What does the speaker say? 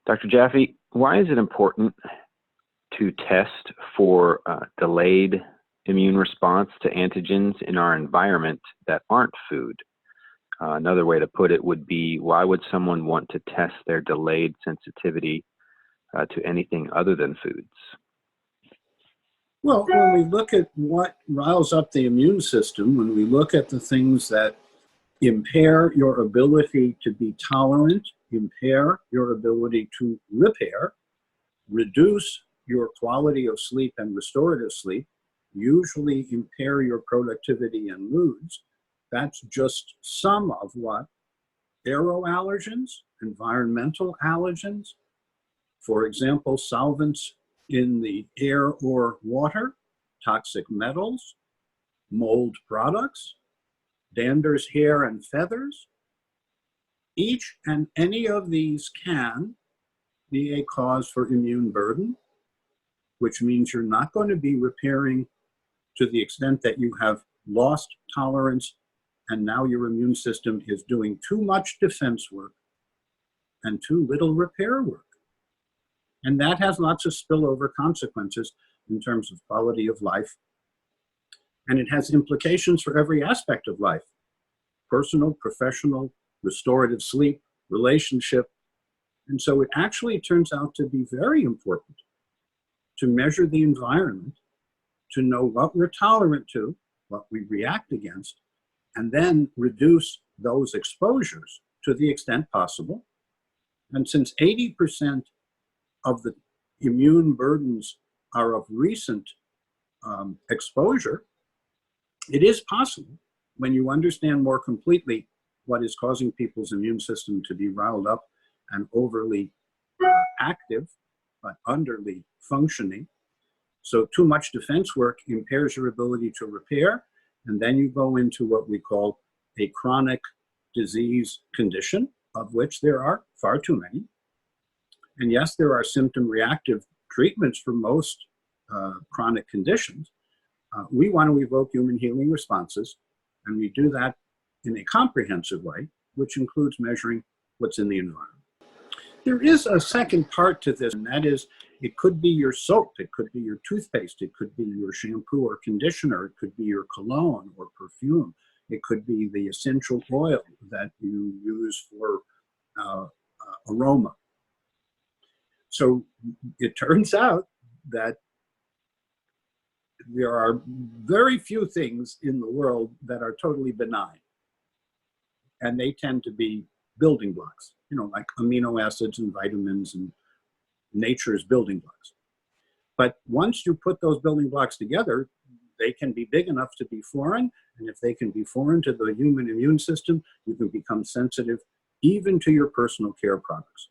Dr. Jaffe, why is it important to test for delayed immune response to antigens in our environment that aren't food? Another way to put it would be, why would someone want to test their delayed sensitivity to anything other than foods? Well, when we look at what riles up the immune system, when we look at the things that impair your ability to be tolerant, impair your ability to repair, reduce your quality of sleep and restorative sleep, usually impair your productivity and moods, that's just some of what aeroallergens, environmental allergens, for example, solvents in the air or water, toxic metals, mold products, dander's hair and feathers. Each and any of these can be a cause for immune burden, which means you're not going to be repairing to the extent that you have lost tolerance and now your immune system is doing too much defense work and too little repair work. And that has lots of spillover consequences in terms of quality of life. And it has implications for every aspect of life: personal, professional, restorative sleep, relationship. And so it actually turns out to be very important to measure the environment, to know what we're tolerant to, what we react against, and then reduce those exposures to the extent possible. And since 80% of the immune burdens are of recent exposure, it is possible, when you understand more completely what is causing people's immune system to be riled up and overly active, but underly functioning. So too much defense work impairs your ability to repair, and then you go into what we call a chronic disease condition, of which there are far too many. And yes, there are symptom reactive treatments for most chronic conditions. We want to evoke human healing responses, and we do that in a comprehensive way, which includes measuring what's in the environment. There is a second part to this, and that is, it could be your soap, it could be your toothpaste, it could be your shampoo or conditioner, it could be your cologne or perfume, it could be the essential oil that you use for aroma. So it turns out that there are very few things in the world that are totally benign. And they tend to be building blocks, like amino acids and vitamins and nature's building blocks. But once you put those building blocks together, they can be big enough to be foreign. And if they can be foreign to the human immune system, you can become sensitive even to your personal care products.